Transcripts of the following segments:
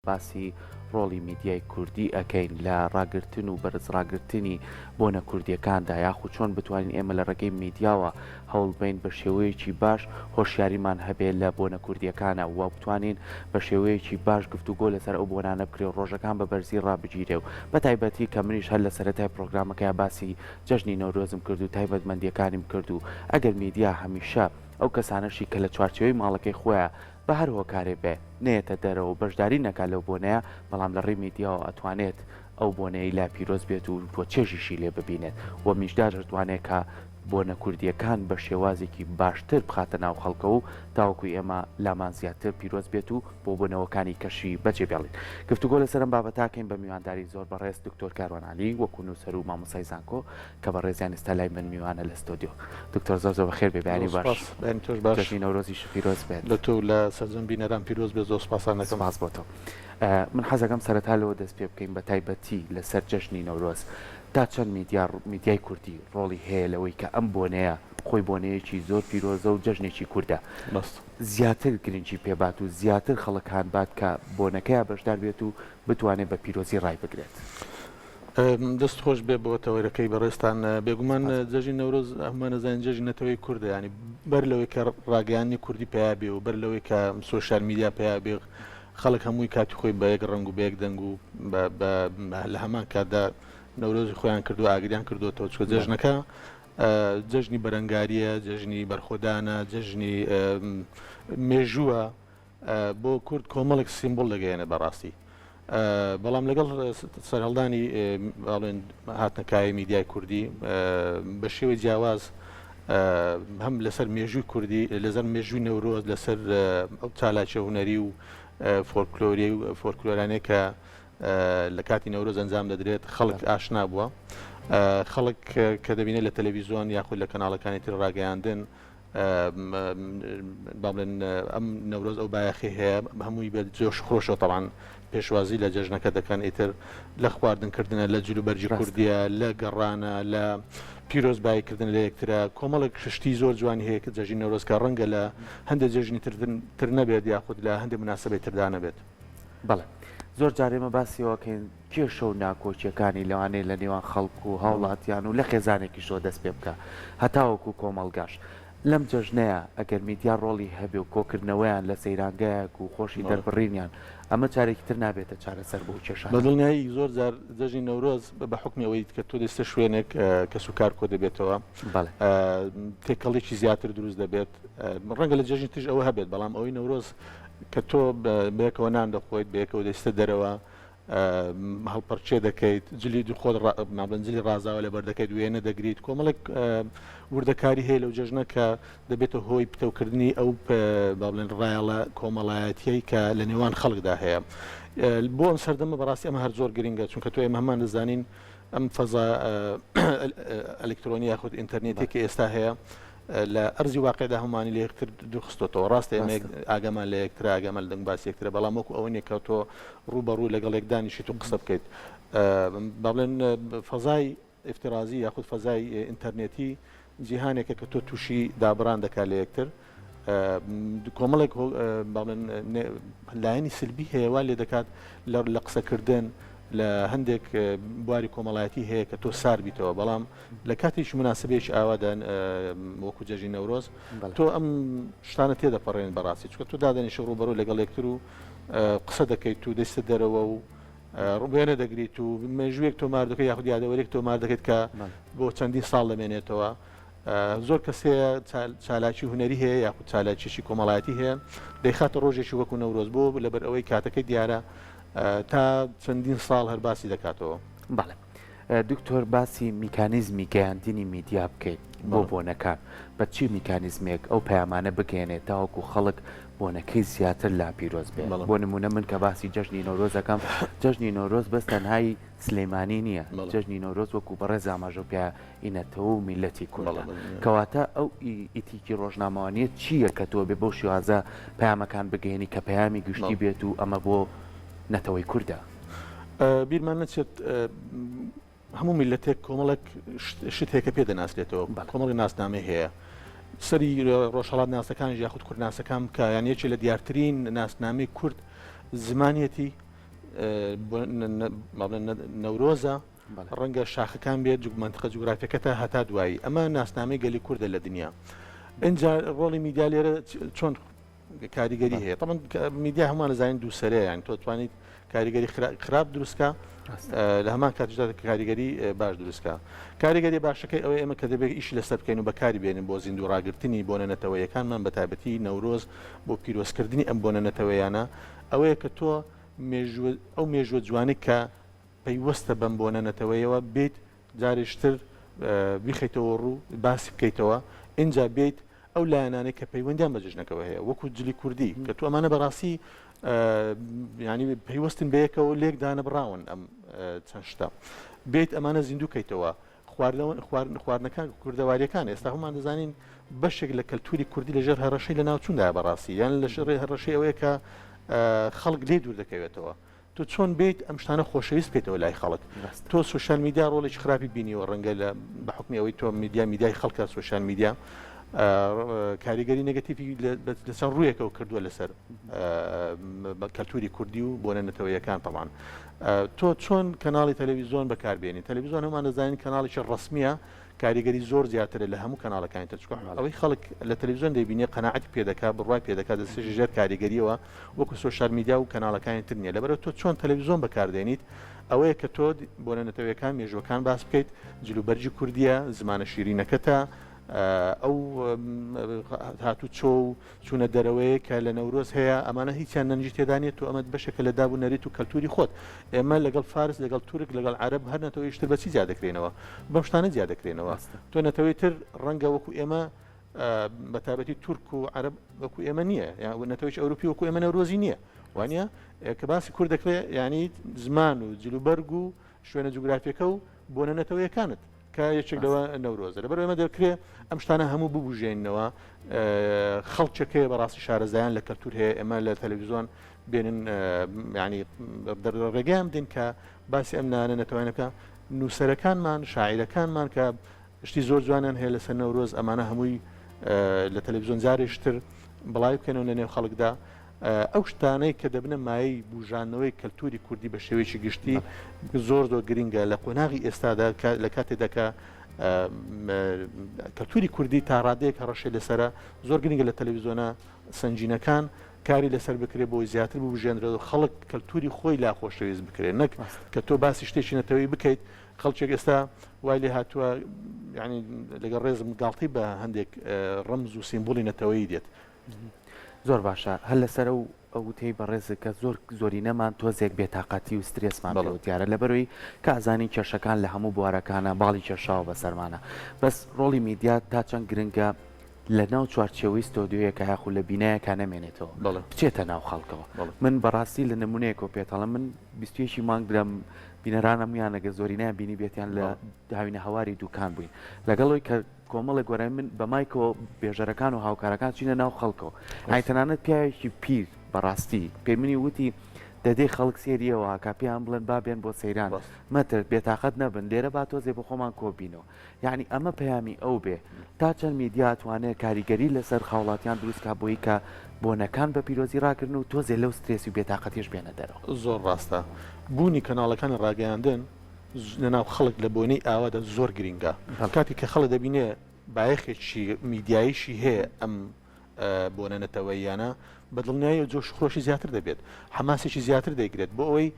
باسی ڕۆڵی میدیای کوردی ئەکەین لە ڕاگرتن و بەرزڕاگررتنی بۆنە کوردیەکاندا یاخو چۆن بتوانین ئێمە لە ڕێگەی میدیاوە هەوڵبین بە شێوەیەکی باش هۆشیاریمان هەبێت لە بۆنە کوردیەکانە و بتوانین بە شێوەیەکی باش گفتوگۆ لەسەر ئەو بۆنانە بکرێ و ڕۆژەکان بە بەرزی ڕابگیرێ و بە تایبەتی کە منیش هەر لە سەرەتای پرۆگرامەکە باسی جەژنی نەورۆزم کرد و تایبەتمەندیەکانیم کرد و ئەگەر میدیا هەمیشە ئەو کەسانەشی کە لە چوارچەوەی ماڵەکەی خۆیان بە هەر هۆکارێ بێ نێتە دەرەوە بەشداری نەکات لەو بۆنەیە بەڵام لە ڕێی میدیاوە ئەتوانێت ئەو بۆنەی لا پیرۆز بێت و بۆ چێژیشی لێ ببینێت و میشدار دەتوانێت کە بۆنە کوردیەکان بە شێوازێکی باشتر بخاتە ناو خەڵکە و تاوەکوی ئێمە لامان زیاتر پیرۆز بێت و بۆ بۆنەوەکانی کەشی بەجێ بێڵین گفتوگۆ لەسەرم بابەتاکەین بە میوانداری زۆر بەڕێز دکتۆر کاروانعالی وەکو نووسەر و مامۆسای زانکۆ کە بە ڕێزیان ئێستا لای من میوانە لە ستۆدیۆ دکتۆر زۆر بەخێر بێ بیانی باش جەژنی نەورۆزیش پیرۆز بێت لە تۆ لە سەرجەم بینەران پیرۆز بێ زۆر سپاسانەکەم سپاس بۆ تۆ من حەزەکەم سەرەتا لەوە دەست پێ بکەین بە تایبەتی لەسەر جەژنی نەورۆز تا چەند میدیای کوردی ڕۆڵی هەیە لەوەی کە ئەم بۆنەیە خۆی بۆنەیەکی زۆر پیرۆزە و جەژنێکی کووردە زیاتر گرنگی پێبات و زیاتر خەڵکان بات کە بۆنەکەیە بەشدار بێت و بتوانێت بە پیرۆزی ڕای بگرێت دەست خۆش بێ بۆ تەوەیرەکەی بەڕێستان بێگومان جەژنی نەورۆز ئەمانە زان جەژنی نەتەوەی کووردە ینی بەر لەوەی کە ڕاگەیانی کوردی پێیا بێ و بەر لەوەی کە سۆشیال میدیا پێیا بێ خەڵک هەمووی کاتی خۆی بە یەک ڕنگ و بە یەک دەنگ و لە هەمان کاتدا نەورۆزی خۆیان کردو ئاگریان کردوەوە چکە جەژنەکە جەژنی بەرەنگاریە جەژنی بەرخۆدانە جەژنی مێژووە بۆ کورد کۆمەڵێک سیمبۆل دەگەیەنە بەڕاستی بەڵام لەگەڵ سەرهەڵدانی باڵێن هاتنەکایی میدیای کوردی بە شێوەی جیاواز هەم لەسەر مێژووی کوردی لەسەر مێژووی نەورۆز لەسەر ئەو چالاکیە هونەری و فۆلکلۆری و فۆلکلۆرانەیە کە لە کاتی نەورۆز ئەنجام دەدرێت خەڵک ئاشنا بووە خەڵک کە دەبینێت لە تەلەڤیزیۆن یاخود لە کەناڵەکانی تر ڕاگەیاندن باڵێن ئەم نەورۆز ئەو بایەخی هەیە هەمووی بە جۆش خۆشەوە تەڵان پێشوازی لە جەژنەکە دەکەن ئیتر لە خواردنکردنە لە جلوبەرجی کوردیە لە گەڕانە لە پیرۆزباییکردن لە یەکترا کۆمەڵێک شتی زۆر جوانی هەیە کە جەژنی نەورۆزکە ڕەنگە لە هەندێک جەژنی تر نەبێت یاخود لە هەندێک مناسبەی تردا نەبێت بەڵێ زۆر جارێمە باسیەوەکەین کێشە و ناکۆچیەکانی لەوانەیە لە نێوان خەڵک و هاوڵاتیان و لە خێزانێکی شۆ دەست پێ بکە هەتاوەکو کۆمەڵگاش لەم جەژنەیە ئەگەر میدیا ڕۆڵی هەبێ و کۆکردنەوەیان لە سەیرانگایەک و خۆشی دەربڕینیان ئەمە چارێکی تر نابێتە چارەسەر بۆ کێشان بەدڵنیایی زۆر جار جەژنی نەورۆز بە حکمی ئەوەی کە تۆ دەستە شوێنێک کە سوکار کۆ دەبێتەوە تێکەڵێکی زیاتر دروست دەبێت ڕەنگە لە جەژنی تر ئەوە هەبێت بەڵام ئەوەی نەورۆز کە تۆ بەیەکەوە نان دەخۆیت بەیەکەوە دەستە دەرەوە هەڵپەرچێ دەکەیت جلی خۆت مابنجلی ڕازاوە لە بەردەکەیت وێنە دەگریت کۆمەڵێک وردەکاری هەیە لەو جەژنە کە دەبێتە هۆی پتەوکردنی ئەو باڵێن ڕایەڵە کۆمەڵایەتیەی کە لە نێوان خەڵکدا هەیە بۆ ئەم سەردەمە بەڕاستی ئەمە هەر زۆر گرنگە چونکە تۆ ئێمە هەمان دەزانین ئەم فەزا ئەلکترۆنی یاخود ئینتەرنێتی کە ئێستا هەیە لە ئەرزی واقعدا هەمانی لە یەکتر دوخستۆتەوە ڕاستە ئێمە ئاگەمان لە یەکتر ئاگەمە لە دەنگ باسی یەکترە بەڵام وەکو ئەوەیە کە تۆ ڕوبەڕوو لەگەڵ یەکدانیشیت و قسە بکەیت با بڵێن فەزای ئفترازی یاخود فەزای ئینتەرنێتی جیهانێکە کە تۆ تووشی دابڕان دەکات لە یەکتر کۆمەڵێک باڵێن لایەنی سلبی هەیەوا لێ دەکات لە قسەکردن لە هەندێک بواری کۆمەڵایەتی هەیە کە تۆ سار بیتەوە بەڵام لە کاتێکی مناسبێکی ئاوادان وەکو جەژنی نەورۆز تۆ ئەم شتانە تێدەپەڕێن بەڕاستی چکە تۆ دادەنیشە ڕوبەڕوو لەگەڵ یەکتر و قسە دەکەیت و دەستە دەرەوە و ڕوبێنە دەگریت و مێژوویەک تۆمار دەکەیت یاخود یادەوەرێک تۆمار دەکەیت کە بۆ چەندین ساڵ دەمێنێتەوە زۆر کەسەیە چالاکی هونەری هەیە یاخود چالاکیشی کۆمەڵایەتی هەیە دەیخاتە ڕۆژێکی وەکو نەورۆز بۆ لەبەر ئەوەی کاتەکەی دیارە تا چەندین ساڵ هەر باسی دەکاتەوە بەڵێ دکتۆر باسی میکانیزمی گەیاندنی میدیا بکەیت بۆ بۆنەکان بە چی میکانیزمێک ئەو پەیامانە بگەێنێت تاوەکو خەڵک بۆنەکەی زیاتر لا پیرۆز بێت بۆ نمونە من کە باسی جەژنی نەورۆزەکەم جەژنی نەورۆز بەس تەنهایی سلەیمانی نییە جەژنی نەورۆز وەکو بەڕێز ئاماژەپیا ئینەتەوە و میلەتی کوردە کەواتە ئەو ئیتیکی ڕۆژنامەوانیە چییە کە تۆ بێ بۆ شێوازە پەیامەکان بگەێنی کە پەیامی گشتی بێت و ئەمە بۆ نەتەوەی کووردە بیرمان نەچێت هەموو میلەتێک کۆمەڵک شتێکە پێ دەناسرێتەوە کۆمەڵی ناسنامە هەیە سەری ڕۆژهەڵات ناسەکان یاخود کوردناسەکان کە یان یەکێ لە دیارترین ناسنامەی کورد زمانیەتی نەورۆزە ڕەنگە شاخەکان بێت منتقە جوگرافیەکەتە هەتا دوایی ئەمە ناسنامەی گەلی کووردە لە دنیا اینجا ڕۆڵی میدیا لێرە چۆن کاریگەری هەیە طبعا میدیا هەمان لەزانین دووسەرەیە یان تۆ توانیت کاریگەری خراپ دروستکە لە هەمان کاتژدا کاریگەری باش دروستکە کاریگەری باشەکەی ئەوەی ئێمە کە دەبێت ئیشی لەسەر بکەین و بەکاری بێنین بۆ زیندوو ڕاگررتنی بۆ نەتەوەیەکانمان بە تایبەتی نەورۆز بۆ پیرۆزکردنی ئەم بۆ نەتەوەیانە ئەوەیە کە تۆ ئەو مێژوە جوانی کە پەیوەستە بەم بۆ نەتەوەیەوە بێت جارێشتر بیخیتەوە ڕوو باسی بکەیتەوە اینجا بێت ئەو لایەنانەی کە پەیوەندیان بە جژنەکەەوە هەیە وەکو جلی کوردی کە تو ئەمانە بەڕاستی ینی پەیوەستن بەیەکەوە لێک دانەبراون ئەم چەند شتە بێت ئەمانە زیندووکەیتەوە خواردنەکان کوردەواریەکان ئێستا هەمان دەزانین بەشێک لە کەلتوری کوردی لەژێر هەڕەشەی لە ناوچووندا بەڕاستی یان لە شەڕێ هەڕەشەی ئەوەیە کە خەڵک لێ دوور دەکەوێتەوە تۆ چۆن بیت ئەم شتانە خۆشەویست بکەیتەوە لای خەڵک تۆ سوشال میدیا ڕۆڵێکی خراپی بینیوە ڕەنگە لە بە حکمی ئەوەی تۆ میدیای خەڵکە سوشال میدیا کاریگەری نگەتیفی لەسەر ڕوویەکەوە کردووە لەسەر کەلتوری کوردی و بۆ نەتەوەیەکان تەمان تۆ چۆن کەناڵی تەلەڤیزۆن بەکاربێنی تەلەڤیزۆن هەمان دەزانین کەناڵێکی ڕسمیە کاریگەری زۆر زیاترە لە هەموو کەناڵەکانی ترچکۆ ئەوەی خەڵک لە تەلەڤیزۆن دەبینێ قەناعەتی پێدەکات بڕوای پێدەکات دەستێژی ژێر کاریگەریەوە وەکو سۆشال میدیا و کەناڵەکانی تر نییە لەبەرەوە تۆ چۆن تەلەڤیزۆن بەکاردێنیت ئەوەیە کە تۆ بۆ نەتەوەیەکان مێژوەکان باس بکەیت جلوبەرجی کوردیە زمانە شیرینەکەتە ئەو هاتوو چۆ و چوونە دەرەوەی کە لە نەورۆز هەیە ئەمانە هیچیان نەنجی تێدانێت و ئەمە بەشێکە لە دابوو نەریت و کەلتوری خۆت ئێمە لەگەڵ فارس لەگەڵ تورک لەگەڵ عرب هەر نەتەوەی شتر بەچی زیادەکرێنەوە بەم شتانە زیادەکرێنەوە تۆ نەتەوەی تر ڕەنگە وەکو ئێمە بەتابەتی تورک و عرب وەکو ئێمە نییە یان نەتەوەیش ئەوروپی وەکو ئێمە نەورۆزی نییە وانە کە باسی کورد دەکرێت یعنی زمان و جلوبەرگ و شوێنە جوگرافیەکە و بۆ نەتەوەیەکانت کە یەکێک لەوە نەورۆزە لەبەر ئێمە دەکرێت ئەم شتانە هەموو ببوژێنەوە خەڵکێکەیە بەڕاستی شارەزایان لە کەلتور هەیە ئێمە لە تەلەڤیزۆن بێنن ینی ڕێگەیان بدەین کە باسی ئەم نانە نەتەوانەکە نووسەرەکانمان شاعیرەکانمان کە شتی زۆر جوانیان هەیە لەسەر نەورۆز ئەمانە هەمووی لە تەلەڤیزۆن جارێشتر بڵاوی بکەنەوە لە نێو خەڵکدا ئەو شتانەی کە دەبنە مایەی بژانەوەی کەلتوری کوردی بە شێوەیەکی گشتی زۆر گرنگە لە قۆناغی ئێستادا لە کاتێکداکە کەلتوری کوردی تا ڕادەیەک ڕەشەی لەسرە زۆر گرنگە لە تەلەڤیزۆنە سنجینەکان کاری لەسەر بکرێت بۆی زیاتر بژێنرێت خەڵک کەلتوری خۆی لا خۆشەویست بکرێت نەک کە تۆ باسی شتێکی نەتەوەی بکەیت خەڵکێک ئێستا وای لێ هاتووە ینی لەگەڵ ڕێزم گاڵتی بە هەندێک ڕەمز و سیمبۆلی نەتەوەی دێت زۆر باشە هەر لەسەر ئەو تێی بەڕێزە کە زۆری نەمان تۆزێک بێتاقەتی و سترێسمان دیارە لەبەرەوەی کازانی کێشەکان لە هەموو بوارەکانە باڵی کێشاوە بەسەرمانە بەس ڕۆڵی میدیا تا چەند گرنگە لە ناو چوارچێوەی ستۆدیۆیە کە یاخو لە بینایەکە نەمێنێتەوە بچێتە ناو خەڵکەوە من بەڕاستی لە نمونەیەکۆ پێتەڵە من 21 مانگ لەم بینەرانە میانەگە زۆری نابینی بێتیان لە داوینە هەواری دوکان بووین لەگەڵەوەی کە کۆمەڵێک گۆرای من بەمایکەوە بێژەرەکان و هاوکارەکان چینە ناو خەڵکەوە ئایتەنانەت پیاوێکی پیر بەڕاستی پێی منی وتی دەدەی خەڵک سێریەوە کاپیان بڵێن بابێن بۆ سەیران مەتر بێتاقەت نەبن لێرە با تۆزێ بە خۆمان کۆبینەوە یعنی ئەمە پەیامی ئەو بێ تا چەند میدیا توانێت کاریگەری لەسەر خاوڵاتیان دروستکە بۆی کە بۆنەکان بە پیرۆزی ڕاکردن و تۆزێ لەو سترێسی و بێتاقەتیش بێنە دەرەوە زۆر ڕاستە بوونی کەناڵەکان ڕاگەیاندن لەناو خەڵک لە بۆنەی ئاوادا زۆر گرنگە کاتی کە خەڵک دەبینێ بایەخێکی میدیاییشی هەیە ئەم بۆنە نەتەوەیانە بەدڵنیایی و جۆش خۆشی زیاتر دەبێت حماسێکی زیاتر دەیگرێت بۆ ئەوەی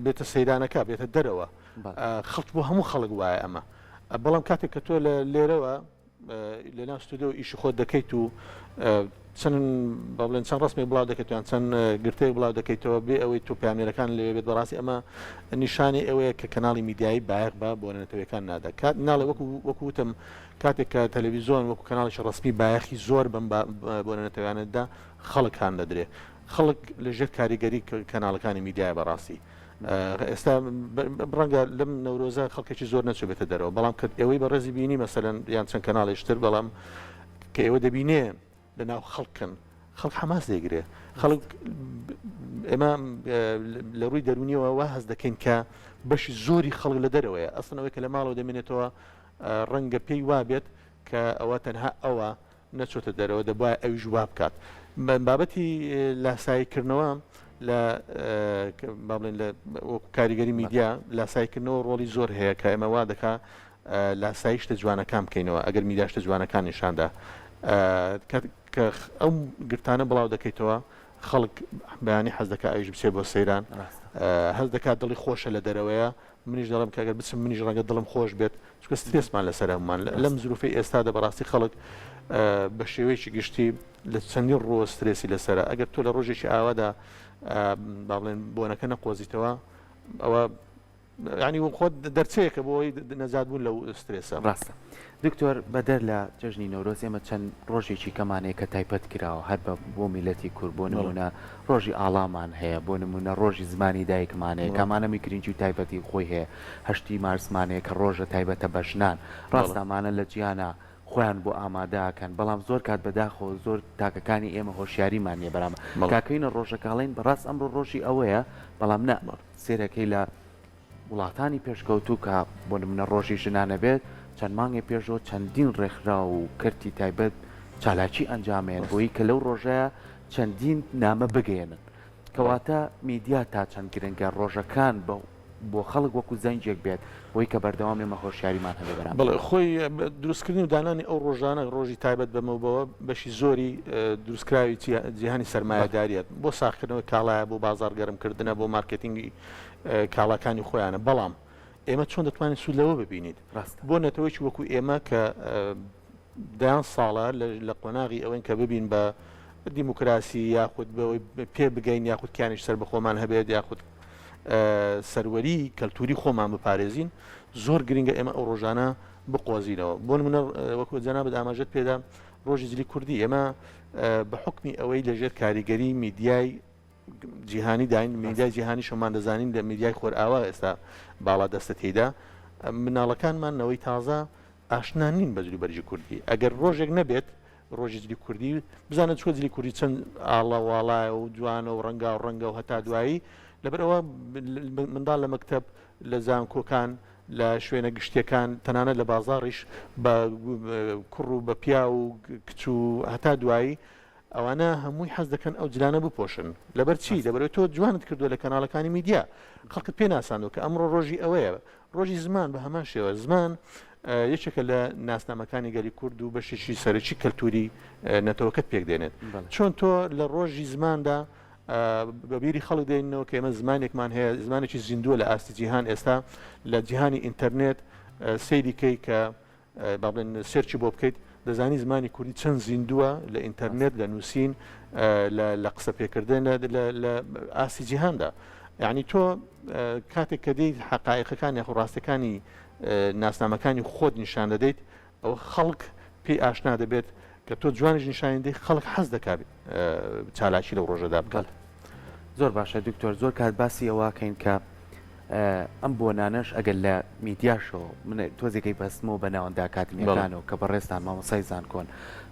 بێتە سەیرانەکە بێتە دەرەوە خەڵک بۆ هەموو خەڵک وایە ئەمە بەڵام کاتێک کە تۆ لە لێرەوە لە ناو ستودیۆ ئیشی خۆت دەکەیت و چەند بڵێن چەند ڕستمی بڵاو دەکەیت یان چەند گرتەیە بڵاو دەکەیتەوە بێ ئەوەی تۆ پامێرەکان لەوێ بێت بەڕاستی ئەمە نیشانی ئەوەیە کە کەناڵی میدیایی بایەق بە بۆ نەتەوەیەکان نادا کات ناڵێ وەکوتم کاتێک کە تەلەڤیزۆن وەکو کەناڵی ڕسمی بایەخی زۆر بم بۆ نەتەوەیانەتدا خەڵکان دەدرێت خەڵک لەژێر کاریگەری کەناڵەکانی میدیای بەڕاستی ئێستا ڕەنگە لەم نەورۆزە خەڵکێکی زۆر نەچێتە دەرەوە بەڵام کە ئەوەی بەڕێزی بینی مەسەلەن یان چەند کەناڵێشتر بەڵام کە ئێوە دەبینێ لەناو خەڵکن خەڵک حماس دەیگرێ خەڵک ئێمە لە ڕووی دەرونیەوە وا هەز دەکەین کە بەشی زۆری خەڵک لە دەرەوەیە ئەسنەوەی کە لە ماڵەوە دەمێنێتەوە ڕەنگە پێی وابێت کە ئەوە تەنها ئەوە نەچۆتە دەرەوە دەبواە ئەویش وا بکات بابەتی لاساییکردنەوە لە بڵێن لە کاریگەری میدیا لاسایکردنەوە ڕۆڵی زۆر هەیە کە ئێمە وا دەکا لاسایی شتە جوانەکان بکەینەوە ئەگەر میدیا شتە جوانەکان نیشاندا کە ئەو گرتانە بڵاو دەکەیتەوە خەڵک بەیانی حەز دەکات ئەویش بچێت بۆ سەیران هەز دەکات دڵی خۆشە لە دەرەوەیە منیش دەڵم کە ئەگەر بچم منیش ڕەنگە دڵم خۆش بێت چونکە سترێسمان لەسەر هەمومان لەم زروفەی ئێستادا بەڕاستی خەڵک بە شێوەیەکی گشتی لە چەندین ڕۆ سترێسی لەسرە ئەگەر تۆ لە ڕۆژێکی ئاوادا با بڵێن بۆنەکە نەقۆزیتەوە ئەوە ینی خۆت دەرچەیەکە بۆی نەزادبوون لەو سترێسە ڕاستە. دکتۆر بەدەر لە جژنی نەورۆز ئێمە چەند ڕۆژێکی کەمانەیە کە تایبەت کراوە هەر بۆ میلەتی کورد بۆ نمونە ڕۆژی ئاڵامان هەیە بۆ نمونە ڕۆژی زمانی دایکمانەیە کەمانە میگرنگی و تایبەتی خۆی هەیە هەشتی مارسمانەیە کە ڕۆژە تایبەتە بە ژنان ڕاستامانە لە جیانە خۆیان بۆ ئامادەکەن بەڵام زۆر کات بەداخۆ زۆر تاکەکانی ئێمە هۆشیاریمان نیە بەرامە کاکەینە ڕۆژەکەڵین بەڕاست ئەمڕۆ ڕۆژی ئەوەیە بەڵام نە سێرەکەی لە وڵاتانی پێشکەوتوو کە بۆ نمونە ڕۆژی ژنانە بێت چەند مانگی پێشەوە چەندین ڕێکخرا و کردی تایبەت چالاکی ئەنجامێن بۆی کە لەو ڕۆژەیە چەندین نامە بگەێنن کەواتە میدیا تا چەند گرنگە ڕۆژەکان بۆ خەڵک وەکو زەنجێک بێت بۆی کە بەردەوام ئێمە هۆشیاریمان هەبێ بەرام بەڵێ خۆی دروستکردنی و دانانی ئەو ڕۆژانە ڕۆژی تایبەت بەمەوبەوە بەشی زۆری دروستکراوی جیهانی سەرمایەداریەت بۆ ساختکردنەوەی کاڵایە بۆ بازار گەرمکردنە بۆ مارکتینگی کاڵاکانی خۆیانە بەڵام ئێمە چۆن دەتوانین سوود لەوە ببینیت بۆ نەتەوەیکی وەکو ئێمە کە دایان ساڵە لە قۆناغی ئەوەن کە ببین بە دیموکراسی یاخود بەوەی پێ بگەین یاخود کیانیش سەر بە خۆمان هەبێت یاخود سەروەری کەلتوری خۆمان بپارێزین زۆر گرنگە ئێمە ئەو ڕۆژانە بقۆزینەوە بۆ نمونە وەکو جەنابەت ئاماژەت پێدا ڕۆژی زلی کوردی ئێمە بە حکمی ئەوەی لەژێر کاریگەری میدیای جیهانی داین میدیای جیهانی شەمان دەزانین لە میدیای خۆرئاوا ئێستا باڵا دەستە تێدا مناڵەکانمانەوەی تازە ئاشنا نین بە جلوبەرجی کوردی ئەگەر ڕۆژێک نەبێت ڕۆژی جلی کوردی بزانە چۆ جلی کوردی چەند ئاڵەواڵایە و جوانە و ڕەنگا و ڕەنگە و هەتا دوایی لەبەرەوە منداڵ لە مەکتەب لە زانکۆکان لە شوێنە گشتیەکان تەنانەت لە بازاڕیش بە کوڕ و بە پیا و کچ و هەتا دوایی ئەوانە هەمووی حەز دەکەن ئەو جلانە بپۆشن لەبەر چی لەبەرەوەی تۆ جوانت کردووە لە کەناڵەکانی میدیا خەڵکت پێ ناساندەوە کە ئەمڕۆ ڕۆژی ئەوەیە ڕۆژی زمان بە هەمان شێوە زمان یەکێکە لە ناسنامەکانی گەلی کورد و بەشێکی سەرەکی کەلتوری نەتەوەکەت پێک دێنێت چۆن تۆ لە ڕۆژی زماندا بەبیری خەڵک دێنەوە کە ئێمە زمانێکمان هەیە زمانێکی زیندووە لە ئاستی جیهان ئێستا لە جیهانی ئینتەرنێت سەیریکەی کە با بڵێن سێرچی بۆ بکەیت دەزانی زمانی کوردی چەند زیندووە لە ئینتەرنێت لە نووسین لە قسە پێکردن لە ئاسی جیهاندا یعنی تۆ کاتێک کە دەیت حقایقەکان یاخۆ ڕاستەکانی ناسنامەکانی خۆت نیشان دەدەیت ئەو خەڵک پێی ئاشنا دەبێت کە تۆ جوانیش نیشانی دەی خەڵک حەز دەکات چالاکی لەو ڕۆژەدا بکات زۆر باشە دکتۆر زۆر کات باسی ئەوواکەین کە ئەم بۆنانەش ئەگەر لە میدیاشەوە من تۆزێکی بەستمەوە بە ناوەندە ئاکادمیەکانەوە کە بەڕێستان مامۆسای زانکۆن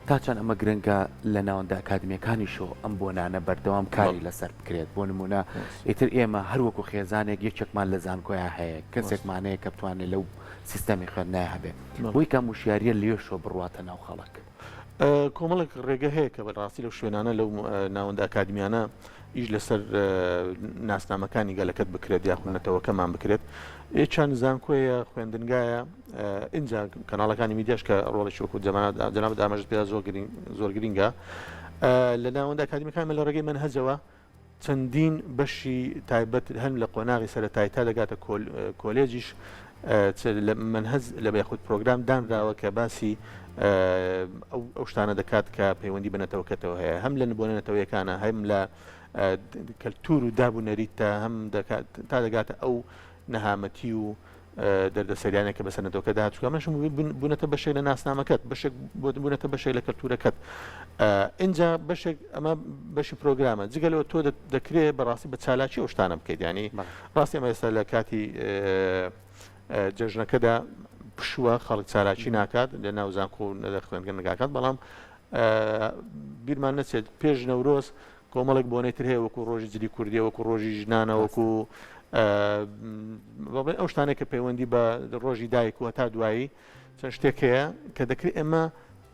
تا چەند ئەمە گرنگە لە ناوەندە ئاکادمیەکانیشەوە ئەم بۆنانە بەردەوام کاری لەسەر بکرێت بۆ نمونە ئیتر ئێمە هەروەکو خێزانێک یەکێکمان لە زانکۆیان هەیە کەسێکمانەیە کە بتوانێت لەو سیستەمی خوێندنای هەبێت بۆی کە وشیاریە لێشەوە بڕواتە ناو خەڵک کۆمەڵک ڕێگە هەیە کە بەڕاستی لەو شوێنانە لەو ناوەندە ئاکادمیانە ئیش لەسەر ناسنامەکانی گەلەکەت بکرێت یاخونەتەوەکەمان بکرێت چەند زانکۆیە خوێندنگایە اینجا کەناڵەکانی میدیاش کە ڕۆڵی وەکو جەنابەت ئاماژەت پێدا زۆر گرینگە لە ناوەندە ئاکادمیەکان لە ڕێگەی منهەجەوە چەندین بەشی تایبەت هەن لە قۆناغی سەرەتایی تا دەگاتە کۆلێجیش منهەج لە بەیخود پرۆگرام دانراوە کە باسی ئەو شتانە دەکات کە پەیوەندی بنەتەوەکەتەوە هەیە هەم لە نبوونەتەوەیەکانە هەم لە کەلتور و دابوونەریتە هەم تا دەگاتە ئەو نەهامەتی و دەردەسەریانێک کە بەسەرەتەوەکە داهات چکەمەشم بوونەتە بەشێک لە ناسنامەکەت بەشێک بوونەتە بەشێک لە کەلتورەکەت اینجا بەشێک ئەمە بەشی پرۆگرامە جگەلەوە تۆ دەکرێت بەڕاستی بە چالاکی ئەو شتانە بکەیت ینی ڕاستی ئەمە ئێستا لە کاتی جەژنەکەدا پشووە خەڵک چالاکی ناکات لە ناوزانکۆ و خوێندگە نگاکات بەڵام بیرمان نەچێت پێش نەورۆز کۆمەڵێک بۆنێتر هەیە وەکو ڕۆژی جلی کوردی وەکو ڕۆژی ژنانە وەکو ئەو شتانێک کە پەیوەندی بە ڕۆژی دایک و تا دوایی چەند شتێک هەیە کە دەکرێت ئێمە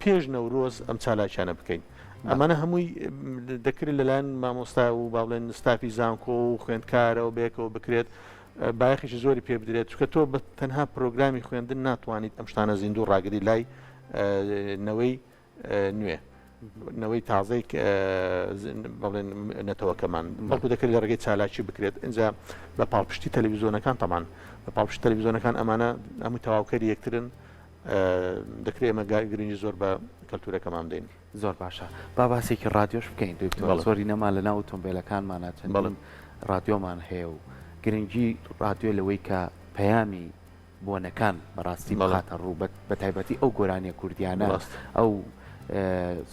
پێش نەورۆز ئەم چالاکیانە بکەین ئەمانە هەمووی دەکرێت لەلایەن مامۆستا و با بڵێن ستافی زانکۆ و خوێندکارەوە بێکەوە بکرێت باەخیش زۆری پێ بدرێت چکە تۆ بە تەنها پرۆگرامی خوێندن ناتوانیت ئەم شتانە زیندوو ڕاگەری لای نەوەی نوێ نەوەی تازەی بڵێن نەتەوەکەمان بەڵکو دەکرێت لە ڕێگەی چالاکی بکرێت اینجا بە پاڵپشتی تەلەڤیزۆنەکان تەمان بە پاڵپشتی تەلەڤیزۆنەکان ئەمانە هەمووی تەواوکەری یەکترن دەکرێت ئەمە گرنگی زۆر بە کەلتورەکەمان دەین زۆر باشە با باسێکی ڕادیۆش بکەین دکتۆر زۆری نەما لە ناو ئۆتۆمبیلەکانمانە چەند ڕادیۆمان هەیە و گرنگی ڕادیۆ لەوەی کە پەیامی بۆنەکان بەڕاستی بڵاتە ڕوو بە تایبەتی ئەو گۆرانیە کوردیانە ئەو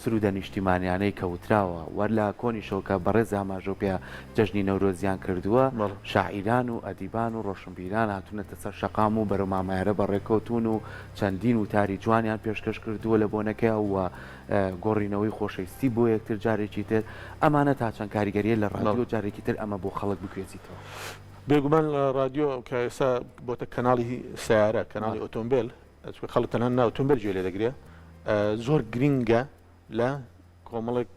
سرودە نیشتیمانیانەی کەوتراوە وەرلا کۆنیشەوە بەڕێز ئاماژۆ پێ جەژنی نەورۆزیان کردووە شاعیران و ئەدیبان و ڕۆشنبیران هاتوونەتە سەر شەقام و بەرەو مامایەرە بەڕێکەوتون و چەندین وتاری جوانیان پێشکەش کردووە لە بۆنەکە وە گۆڕینەوەی خۆشەویستی بۆ یەکتر جارێکی تر ئەمانە تا چەند کاریگەریە لە ڕادیۆ جارێکی تر ئەمە بۆ خەڵک بکوێزیتەوە بێگومان لە ڕادیۆ کە ئێستا بۆتە کەناڵی سیارە کەناڵی ئۆتۆمبیل خەڵک تەنها ناو ئۆتۆمبیل گوێ لێ دەگرێت زۆر گرنگە لە کۆمەڵێک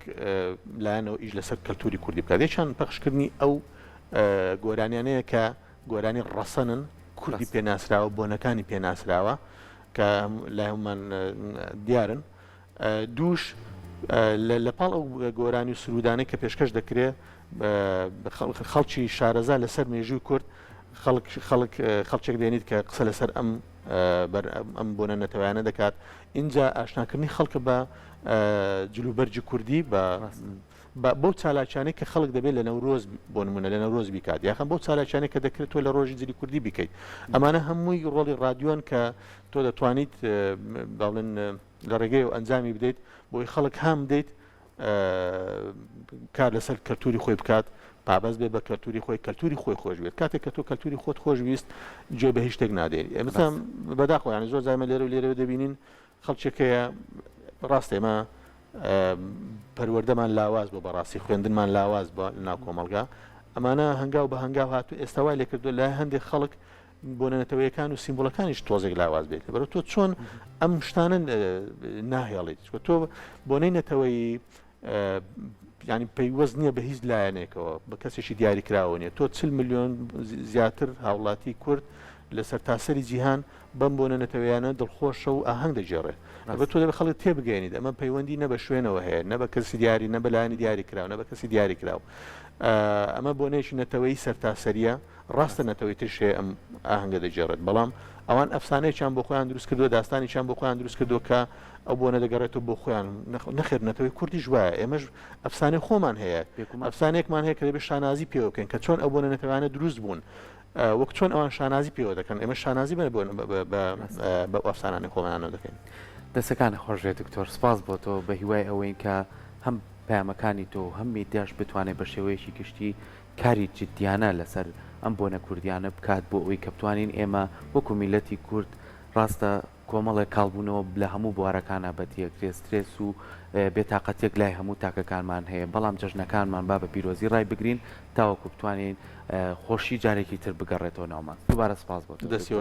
لایەنەوە ئیش لەسەر کەلتوری کوردی بکات یەکیان پەخشکردنی ئەو گۆرانیانەیە کە گۆرانی ڕەسەنن کوردی پێناسراوە بۆنەکانی پێناسراوە کە لای هەمومان دیارن دووش لەپاڵ ئەو گۆرانی و سرودانەی کە پێشکەش دەکرێت خەڵکی شارەزا لەسەر مێژووی کورد خەڵکێک دێنیت کە قسە لەسەر ئەم بۆنە نەتەوەیانە دەکات اینجا ئاشناکردنی خەڵکە بە جلوبەرجی کوردی بۆ چالاکیانەی کە خەڵک دەبێت لە نەورۆز بۆ نمونە لە نەورۆز بیکات یاخەن بۆ چالاکیانەی کە دەکرێت تۆ لە ڕۆژی جلی کوردی بیکەیت ئەمانە هەمووی ڕۆڵی ڕادیۆن کە تۆ دەتوانیت باڵێن لە ڕێگەی و ئەنجامی بدەیت بۆی خەڵک هام بدەیت کار لەسەر کەلتوری خۆی بکات پابەست بێت بە کەلتوری خۆی کەلتوری خۆی خۆش بێت کاتێک کە تۆ کەلتوری خۆت خۆشویست گوێ بە هیچ شتێک نادێت ئێمە بەداخۆ یانی زۆر زایمە لێرە و لێرەوە دەبینین خەڵکێکەیە ڕاست ئێمە پەروەردەمان لاواز بۆ بەڕاستی خوێندنمان لاواز بە ناو کۆمەڵگا ئەمانە هەنگاو بە هەنگاو هاتوو ئێستاوای لێ کردو لای هەندێک خەڵک بۆ نەتەوەیەکان و سیمبۆلەکانیش تۆزێک لاواز بێت بەرە تۆ چۆن ئەم شتانە ناهێڵیت تۆ بۆنەی نەتەوەی ینی پەیوەست نییە بە هیچ لایەنێکەوە بە کەسێکی دیاریکراوە نیە تۆ 40 ملیۆن زیاتر هاوڵاتی کورد لەسەر تاسەری جیهان بەم بۆنە نەتەوەیانە دڵخۆشە و ئاهەنگ دەجێڕێ بە تۆ دەبێت خەڵک تێبگەێنیت ئەمە پەیوەندی نە بە شوێنەوە هەیە نە بە کەسی دیاری نە بە لایەنی دیاریکراوە نە بە کەسی دیاریکراوە ئەمە بۆنێکی نەتەوەی سەرتاسەریە ڕاستە نەتەوەی ترشێ ئەم ئاهەنگە دەجێڕێت بەڵام ئەوان ئەفسانەیەکیان بۆ خۆیان دروست کردو داستانیان بۆ خۆیان دروست کردو کە ئەو بۆنە دەگەڕێتەوە بۆ خۆیان نەخێر نەتەوەی کوردیش وایە ئێمەش ئەفسانەی خۆمان هەیە ئەفسانەیەکمان هەیە کە دەبێت شانازی پێوە بکەین کە چۆن ئەو بۆنە نەتەوەیانە دروست بوون وەک چۆن ئەوان شانازی پێوە دەکەن ئێمە شانازی بە ئەفسانانی خۆمانانەوە دەکەین دەستەکانی خۆشێت دکتۆر سپاس بۆ تۆ بە هیوای ئەوەی کە هەم پەیامەکانی تۆ هەم میدیاش بتوانێت بە شێوەیەکی گشتی کاری جدیانە لەسەر ئەم بۆنە کوردیانە بکات بۆ ئەوەی کە بتوانین ئێمە وەکو میلەتی کورد ڕاستە کۆمەڵێک کاڵبوونەوە لە هەموو بوارەکانە بەتیەکرێ سترێس و بێتاقەتێک لای هەموو تاکەکانمان هەیە بەڵام جەژنەکانمان با بە پیرۆزی ڕای بگرین تاوەکو بتوانین خۆشی جارێکی تر بگەڕێتەوە ناومان دووبارە سپاس بۆ دەستی